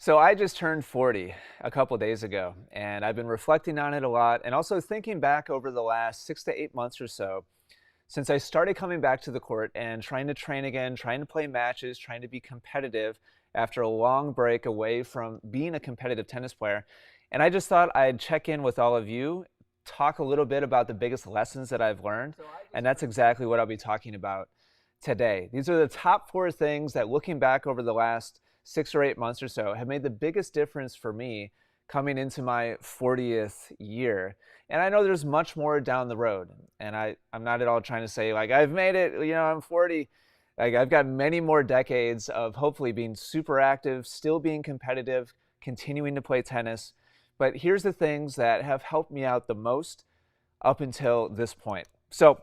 So I just turned 40 a couple days ago, and I've been reflecting on it a lot and also thinking back over the last 6 to 8 months or so since I started coming back to the court and trying to train again, trying to play matches, trying to be competitive after a long break away from being a competitive tennis player. And I just thought I'd check in with all of you, talk a little bit about the biggest lessons that I've learned, and that's exactly what I'll be talking about today. These are the top four things that, looking back over the last 6 or 8 months or so, have made the biggest difference for me coming into my 40th year. And I know there's much more down the road. And I'm not at all trying to say, like, I've made it, I'm 40. Like, I've got many more decades of hopefully being super active, still being competitive, continuing to play tennis. But here's the things that have helped me out the most up until this point. So,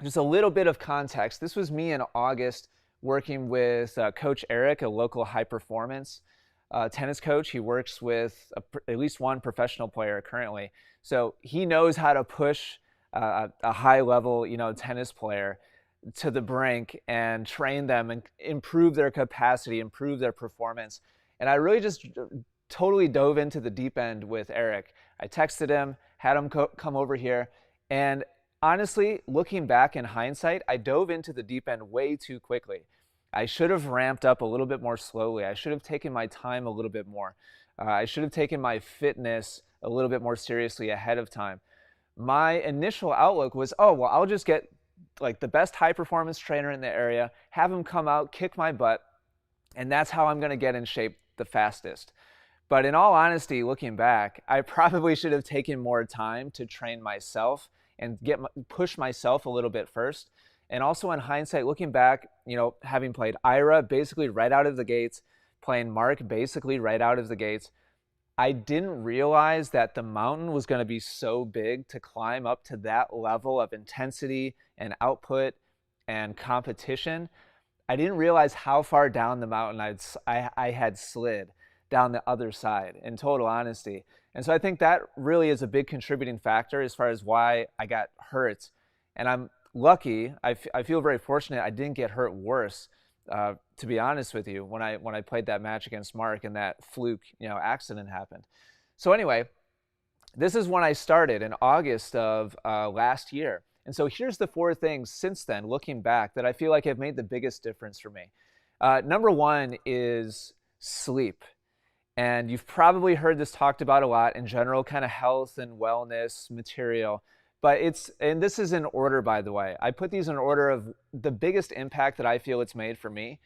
just a little bit of context. This was me in August working with Coach Eric, a local high performance tennis coach. He works with at least one professional player currently. So he knows how to push a high level, tennis player to the brink and train them and improve their capacity, improve their performance. And I really just totally dove into the deep end with Eric. I texted him, had him come over here, and honestly, looking back in hindsight, I dove into the deep end way too quickly. I should have ramped up a little bit more slowly. I should have taken my time a little bit more. I should have taken my fitness a little bit more seriously ahead of time. My initial outlook was, oh, well, I'll just get like the best high performance trainer in the area, have him come out, kick my butt, and that's how I'm going to get in shape the fastest. But in all honesty, looking back, I probably should have taken more time to train myself and push myself a little bit first. And also in hindsight, looking back, having played Ira basically right out of the gates, playing Mark basically right out of the gates, I didn't realize that the mountain was going to be so big to climb up to that level of intensity and output and competition. I didn't realize how far down the mountain I had slid down the other side, in total honesty. And so I think that really is a big contributing factor as far as why I got hurt. And I'm lucky, I feel very fortunate I didn't get hurt worse, to be honest with you, when I played that match against Mark and that fluke, accident happened. So anyway, this is when I started in August of last year. And so here's the four things since then, looking back, that I feel like have made the biggest difference for me. Number one is sleep. And you've probably heard this talked about a lot in general, kind of health and wellness material. But and this is in order, by the way. I put these in order of the biggest impact that I feel it's made for me.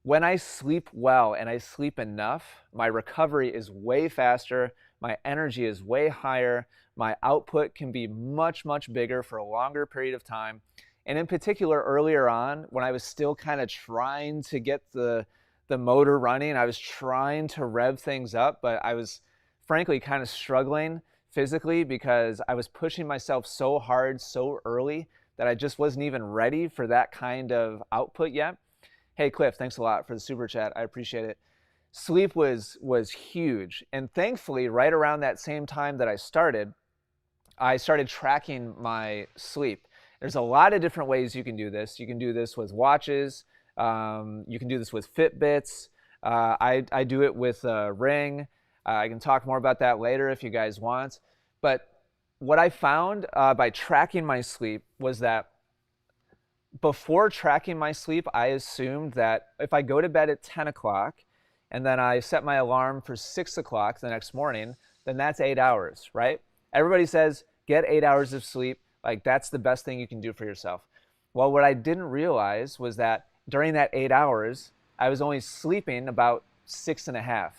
When I sleep well and I sleep enough, my recovery is way faster, my energy is way higher, my output can be much, much bigger for a longer period of time. And in particular, earlier on, when I was still kind of trying to get the motor running, I was trying to rev things up, but I was frankly kind of struggling physically because I was pushing myself so hard so early that I just wasn't even ready for that kind of output yet. Hey Cliff, thanks a lot for the super chat. I appreciate it. Sleep was huge. And thankfully, right around that same time that I started tracking my sleep. There's a lot of different ways you can do this. You can do this with watches. You can do this with Fitbits. I do it with a Ring. I can talk more about that later if you guys want. But what I found by tracking my sleep was that before tracking my sleep, I assumed that if I go to bed at 10 o'clock and then I set my alarm for 6 o'clock the next morning, then that's 8 hours, right? Everybody says get 8 hours of sleep. Like, that's the best thing you can do for yourself. Well, what I didn't realize was that during that 8 hours, I was only sleeping about 6.5.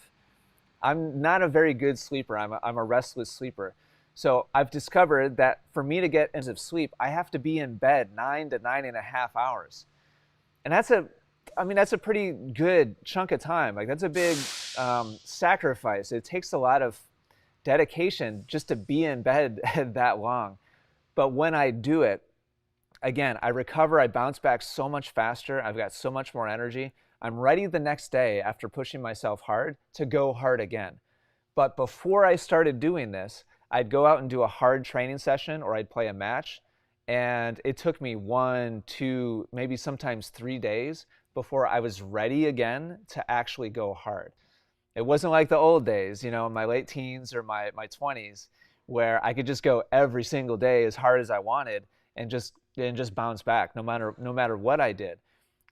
I'm not a very good sleeper. I'm a restless sleeper. So I've discovered that for me to get into sleep, I have to be in bed 9 to 9.5 hours. And that's a pretty good chunk of time. Like, that's a big sacrifice. It takes a lot of dedication just to be in bed that long. But when I do it, again, I recover, I bounce back so much faster. I've got so much more energy. I'm ready the next day after pushing myself hard to go hard again. But before I started doing this, I'd go out and do a hard training session or I'd play a match. And it took me 1, 2, maybe sometimes 3 days before I was ready again to actually go hard. It wasn't like the old days, in my late teens or my 20s, where I could just go every single day as hard as I wanted and just bounce back no matter what I did.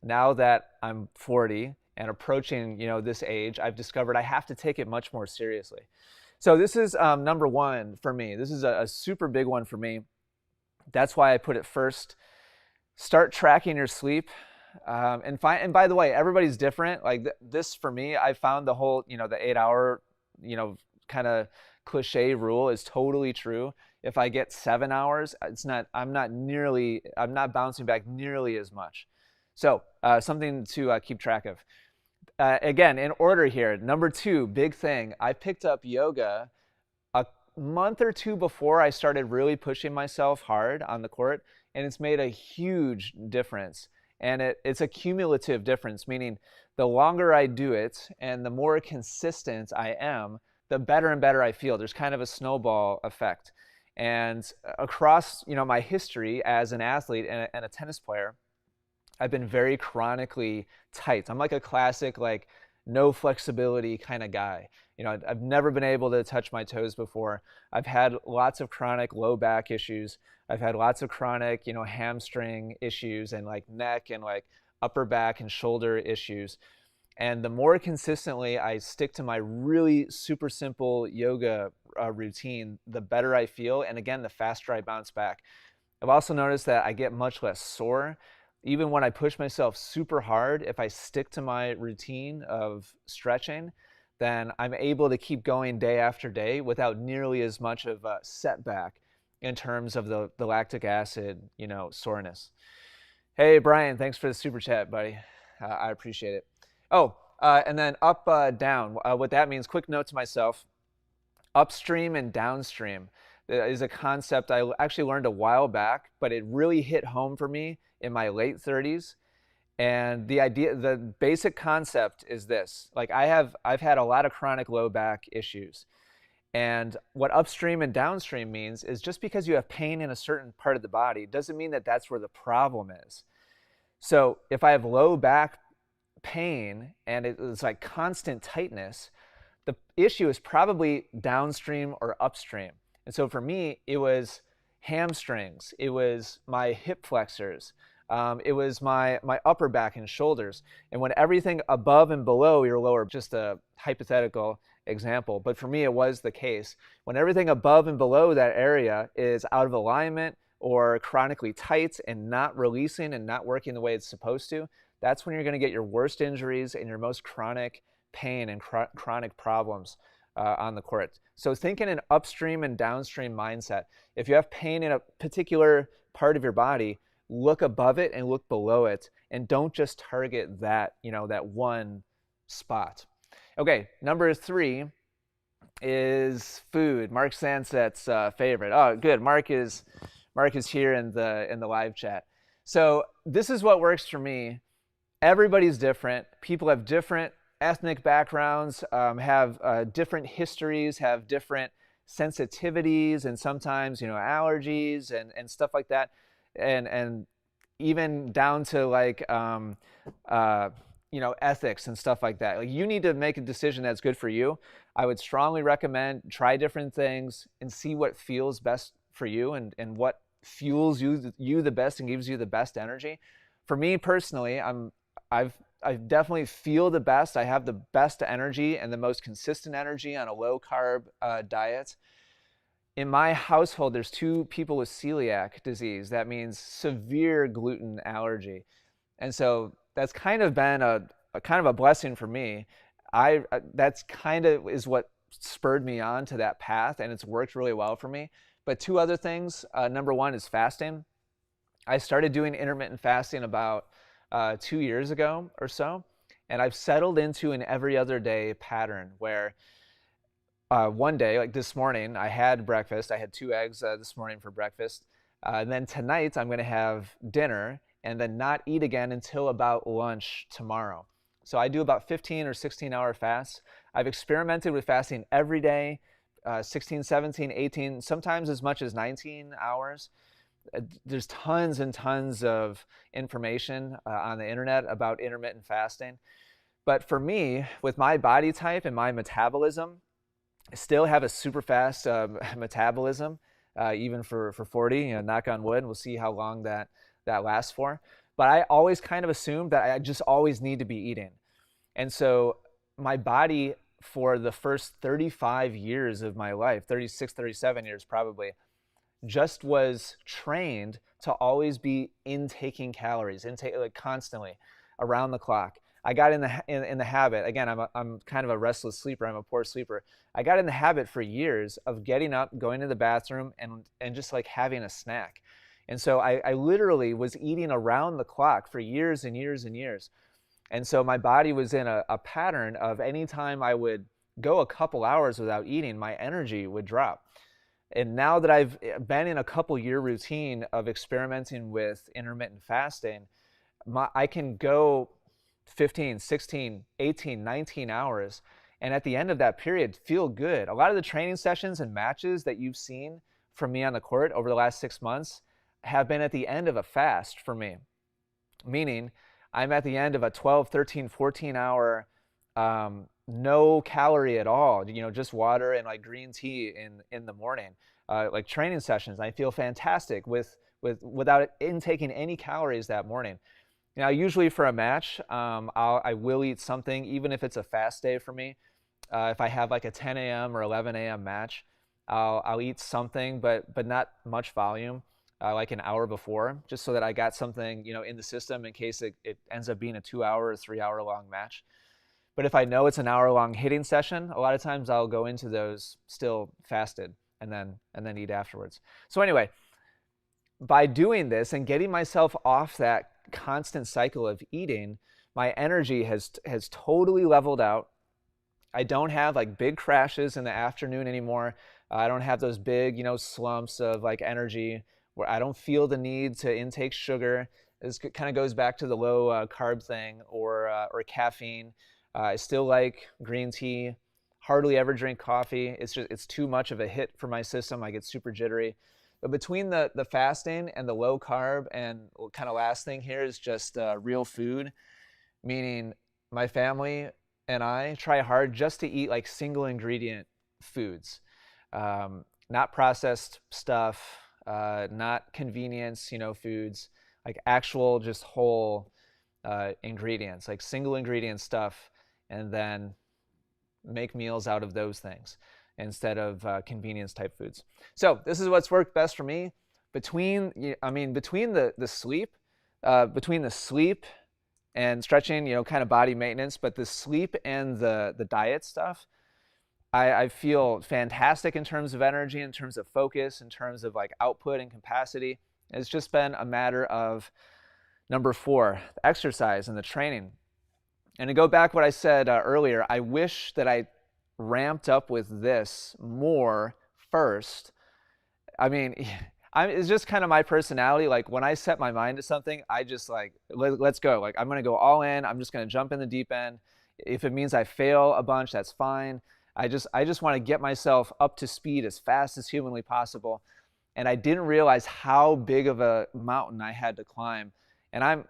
Now that I'm 40 and approaching, this age, I've discovered I have to take it much more seriously. So this is number one for me. This is a super big one for me. That's why I put it first. Start tracking your sleep. And by the way, everybody's different. Like this for me, I found the whole, the 8 hour, kind of cliche rule is totally true. If I get 7 hours, I'm not bouncing back nearly as much. So something to keep track of. Again, in order here, number two, big thing, I picked up yoga a month or two before I started really pushing myself hard on the court, and it's made a huge difference. And it's a cumulative difference, meaning the longer I do it and the more consistent I am, the better and better I feel. There's kind of a snowball effect. And across, my history as an athlete and a tennis player, I've been very chronically tight. I'm like a classic, like no flexibility kind of guy. I've never been able to touch my toes before. I've had lots of chronic low back issues. I've had lots of chronic, hamstring issues and like neck and like upper back and shoulder issues. And the more consistently I stick to my really super simple yoga routine, the better I feel. And again, the faster I bounce back. I've also noticed that I get much less sore. Even when I push myself super hard, if I stick to my routine of stretching, then I'm able to keep going day after day without nearly as much of a setback in terms of the lactic acid, soreness. Hey, Brian, thanks for the super chat, buddy. I appreciate it. Oh, and then up, down. What that means, quick note to myself, upstream and downstream is a concept I actually learned a while back, but it really hit home for me in my late 30s. And the basic concept is this. Like I've had a lot of chronic low back issues. And what upstream and downstream means is just because you have pain in a certain part of the body doesn't mean that that's where the problem is. So if I have low back pain and it's like constant tightness, the issue is probably downstream or upstream. And so for me, it was hamstrings, it was my hip flexors, it was my upper back and shoulders. And when everything above and below your lower, just a hypothetical example, but for me it was the case. When everything above and below that area is out of alignment or chronically tight and not releasing and not working the way it's supposed to, that's when you're going to get your worst injuries and your most chronic pain and chronic problems on the court. So think in an upstream and downstream mindset. If you have pain in a particular part of your body, look above it and look below it, and don't just target that, that one spot. Okay, number three is food. Mark Sanset's favorite. Oh, good. Mark is here in the live chat. So this is what works for me. Everybody's different. People have different ethnic backgrounds, have different histories, have different sensitivities, and sometimes allergies and stuff like that, and even down to like ethics and stuff like that. Like you need to make a decision that's good for you. I would strongly recommend try different things and see what feels best for you and what fuels you the best and gives you the best energy. For me personally, I definitely feel the best. I have the best energy and the most consistent energy on a low carb diet. In my household, there's 2 people with celiac disease. That means severe gluten allergy. And so that's kind of been a kind of a blessing for me. That's kind of is what spurred me on to that path, and it's worked really well for me. But 2 other things. Number 1 is fasting. I started doing intermittent fasting about 2 years ago or so, and I've settled into an every other day pattern where one day, like this morning, I had breakfast. I had 2 eggs this morning for breakfast. And then tonight I'm going to have dinner and then not eat again until about lunch tomorrow. So I do about 15 or 16-hour fasts. I've experimented with fasting every day, 16, 17, 18, sometimes as much as 19 hours. There's tons and tons of information on the internet about intermittent fasting. But for me, with my body type and my metabolism, I still have a super fast metabolism, even for 40. Knock on wood. We'll see how long that lasts for. But I always kind of assumed that I just always need to be eating, and so my body for the first 35 years of my life, 36, 37 years probably, just was trained to always be intaking calories, intake like constantly, around the clock. I got in the habit. Again, I'm kind of a restless sleeper. I'm a poor sleeper. I got in the habit for years of getting up, going to the bathroom, and just like having a snack. And so I literally was eating around the clock for years and years and years. And so my body was in a pattern of anytime I would go a couple hours without eating, my energy would drop. And now that I've been in a couple year routine of experimenting with intermittent fasting, I can go 15, 16, 18, 19 hours, and at the end of that period, feel good. A lot of the training sessions and matches that you've seen from me on the court over the last 6 months have been at the end of a fast for me, meaning I'm at the end of a 12, 13, 14 hour no calorie at all, just water and like green tea in the morning, like training sessions. I feel fantastic without intaking any calories that morning. Now, usually for a match, I will eat something, even if it's a fast day for me. If I have like a 10 a.m. or 11 a.m. match, I'll eat something, but not much volume, like an hour before, just so that I got something, in the system in case it ends up being a 2-hour or 3-hour long match. But if I know it's an hour-long hitting session, a lot of times I'll go into those still fasted and then eat afterwards. So anyway, by doing this and getting myself off that constant cycle of eating, my energy has totally leveled out. I don't have like big crashes in the afternoon anymore. I don't have those big, slumps of like energy where I don't feel the need to intake sugar. This kind of goes back to the low carb thing or caffeine. I still like green tea. Hardly ever drink coffee. It's too much of a hit for my system. I get super jittery. But between the fasting and the low carb, and kind of last thing here is just real food, meaning my family and I try hard just to eat like single ingredient foods, not processed stuff, not convenience, foods, like actual just whole ingredients, like single ingredient stuff, and then make meals out of those things instead of convenience type foods. So this is what's worked best for me. Between the sleep, between the sleep and stretching, kind of body maintenance, but the sleep and the diet stuff, I feel fantastic in terms of energy, in terms of focus, in terms of like output and capacity. It's just been a matter of number 4, the exercise and the training. And to go back what I said earlier, I wish that I ramped up with this more first. It's just kind of my personality. Like when I set my mind to something, I just like, let's go. Like I'm going to go all in. I'm just going to jump in the deep end. If it means I fail a bunch, that's fine. I just want to get myself up to speed as fast as humanly possible. And I didn't realize how big of a mountain I had to climb. And I'm,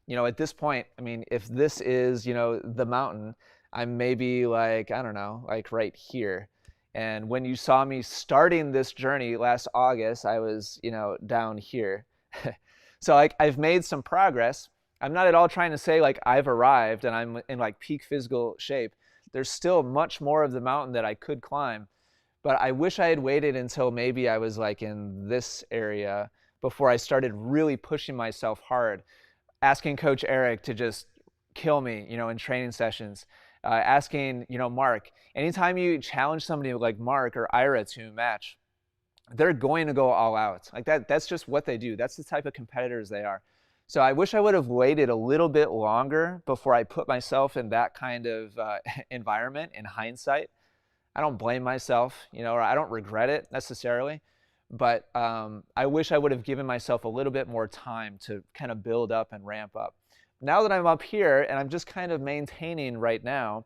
at this point, if this is, the mountain, I'm maybe like, I don't know, like right here. And when you saw me starting this journey last August, I was, down here. So like I've made some progress. I'm not at all trying to say like I've arrived and I'm in like peak physical shape. There's still much more of the mountain that I could climb. But I wish I had waited until maybe I was like in this area before I started really pushing myself hard, asking Coach Eric to just kill me, in training sessions, asking, Mark. Anytime you challenge somebody like Mark or Ira to match, they're going to go all out. Like that's just what they do. That's the type of competitors they are. So I wish I would have waited a little bit longer before I put myself in that kind of environment in hindsight. I don't blame myself, or I don't regret it necessarily, but I wish I would have given myself a little bit more time to kind of build up and ramp up. Now that I'm up here and I'm just kind of maintaining right now,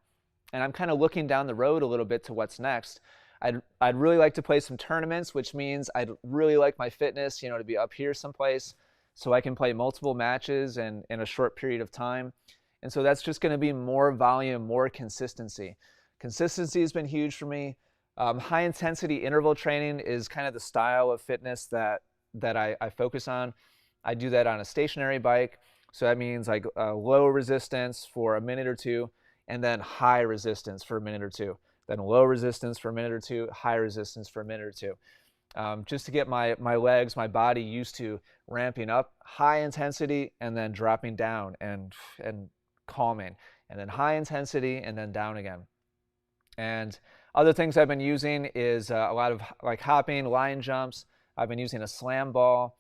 and I'm kind of looking down the road a little bit to what's next, I'd really like to play some tournaments, which means I'd really like my fitness, to be up here someplace so I can play multiple matches in a short period of time. And so that's just going to be more volume, more consistency. Consistency has been huge for me. High intensity interval training is kind of the style of fitness that I focus on. I do that on a stationary bike. So that means like low resistance for a minute or two, and then high resistance for a minute or two. Then low resistance for a minute or two, high resistance for a minute or two. Just to get my legs, my body used to ramping up high intensity and then dropping down and calming, and then high intensity and then down again. And other things I've been using is a lot of like hopping, line jumps. I've been using a slam ball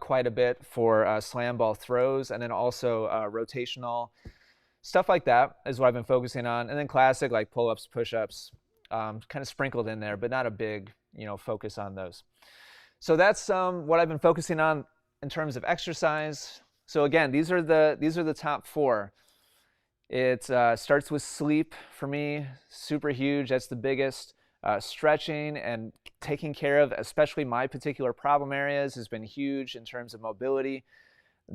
quite a bit for slam ball throws, and then also rotational stuff like that is what I've been focusing on. And then classic like pull-ups, push-ups, kind of sprinkled in there, but not a big focus on those. So that's what I've been focusing on in terms of exercise. So again, these are the top 4. It starts with sleep for me, super huge. That's the biggest. Stretching and taking care of especially my particular problem areas has been huge in terms of mobility.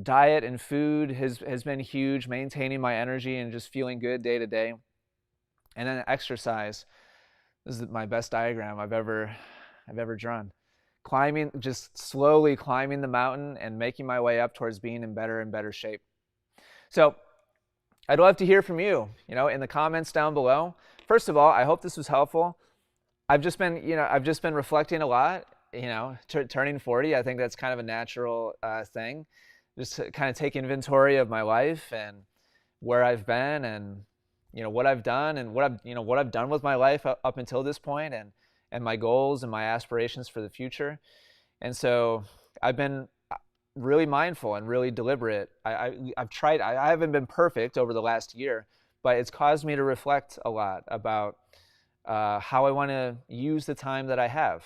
Diet and food has been huge, maintaining my energy and just feeling good day to day. And then exercise. This is my best diagram I've ever drawn. Climbing, just slowly climbing the mountain and making my way up towards being in better and better shape. So I'd love to hear from you, in the comments down below. First of all, I hope this was helpful. I've just been reflecting a lot, turning 40. I think that's kind of a natural thing. Just to kind of take inventory of my life and where I've been and, what I've done and what I've done with my life up until this point, and my goals and my aspirations for the future. And so I've been really mindful and really deliberate. I've tried. I haven't been perfect over the last year, but it's caused me to reflect a lot about how I want to use the time that I have.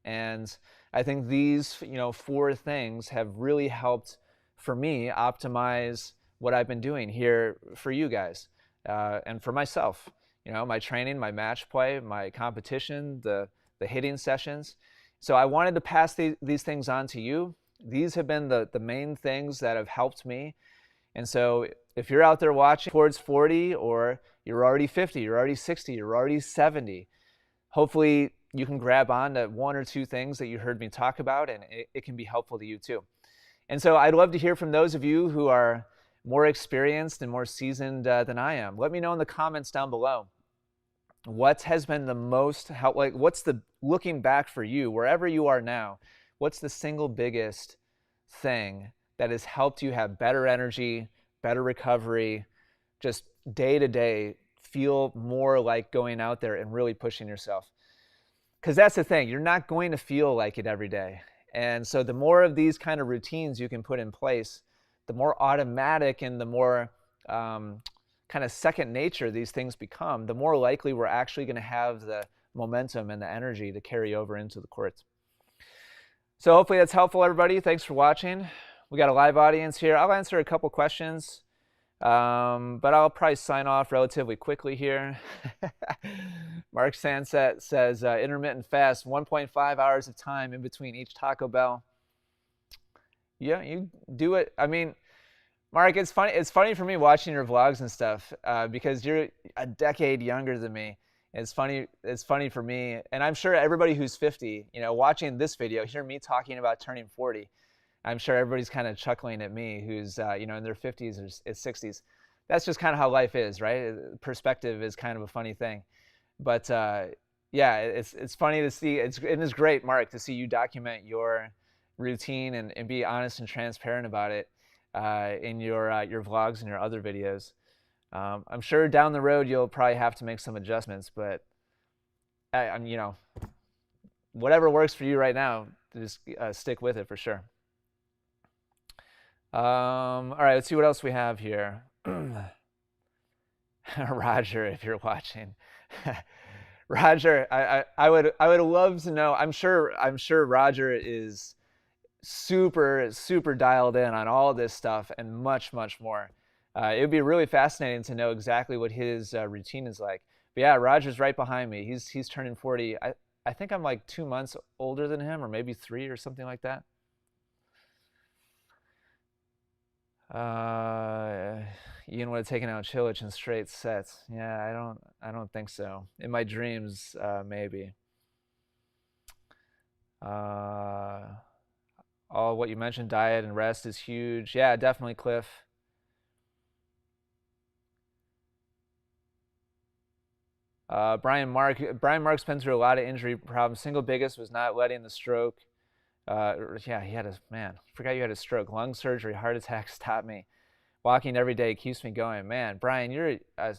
And I think these 4 things have really helped for me optimize what I've been doing here for you guys and for myself. My training, my match play, my competition, the hitting sessions. So I wanted to pass these things on to you. These have been the main things that have helped me. And so if you're out there watching towards 40, or you're already 50, you're already 60, you're already 70, hopefully you can grab on to 1 or 2 things that you heard me talk about, and it can be helpful to you too. And so I'd love to hear from those of you who are more experienced and more seasoned than I am. Let me know in the comments down below. What has been the most help? Like, what's the, looking back for you, wherever you are now, what's the single biggest thing that has helped you have better energy, better recovery, just day to day, feel more like going out there and really pushing yourself? Because that's the thing, you're not going to feel like it every day. And so the more of these kind of routines you can put in place, the more automatic and the more kind of second nature these things become, the more likely we're actually going to have the momentum and the energy to carry over into the courts. So hopefully that's helpful, everybody. Thanks for watching. We got a live audience here. I'll answer a couple questions, but I'll probably sign off relatively quickly here. Mark Sanset says, intermittent fast, 1.5 hours of time in between each Taco Bell. Yeah, you do it. I mean, Mark, it's funny. It's funny for me watching your vlogs and stuff because you're a decade younger than me. It's funny. It's funny for me, and I'm sure everybody who's 50, watching this video, hear me talking about turning 40. I'm sure everybody's kind of chuckling at me, who's in their 50s or 60s. That's just kind of how life is, right? Perspective is kind of a funny thing, but yeah, it's funny to see. It is great, Mark, to see you document your routine and be honest and transparent about it in your vlogs and your other videos. I'm sure down the road you'll probably have to make some adjustments, but I'm whatever works for you right now, just stick with it for sure. All right, let's see what else we have here. Roger, if you're watching. Roger, I would love to know. I'm sure Roger is super dialed in on all this stuff and much more. It would be really fascinating to know exactly what his routine is like. But yeah, Roger's right behind me. He's turning 40. I think I'm like 2 months older than him, or maybe 3 or something like that. Ian would have taken out Chilich in straight sets. Yeah, I don't think so. In my dreams, maybe. Uh, all what you mentioned, diet and rest is huge. Yeah, definitely, Cliff. Brian Mark's been through a lot of injury problems. Single biggest was not letting the stroke. Yeah, he had a man. Forgot you had a stroke, lung surgery, heart attack stopped me. Walking every day keeps me going. Man, Brian, you're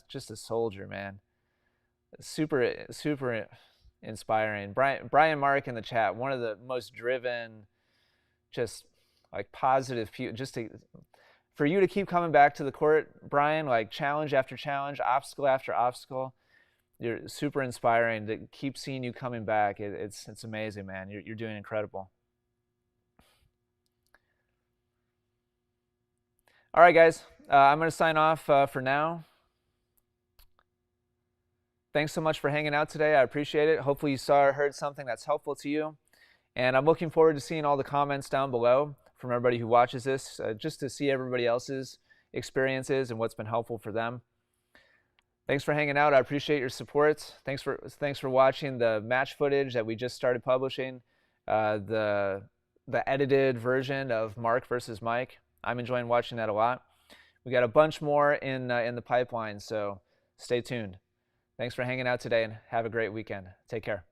just a soldier, man. Super inspiring. Brian Mark in the chat, one of the most driven, just like positive people. For you to keep coming back to the court, Brian, like challenge after challenge, obstacle after obstacle. You're super inspiring to keep seeing you coming back. It's amazing, man. You're doing incredible. All right, guys. I'm going to sign off for now. Thanks so much for hanging out today. I appreciate it. Hopefully you saw or heard something that's helpful to you. And I'm looking forward to seeing all the comments down below from everybody who watches this, just to see everybody else's experiences and what's been helpful for them. Thanks for hanging out. I appreciate your support. Thanks for watching the match footage that we just started publishing, the edited version of Mark versus Mike. I'm enjoying watching that a lot. We got a bunch more in the pipeline, so stay tuned. Thanks for hanging out today and have a great weekend. Take care.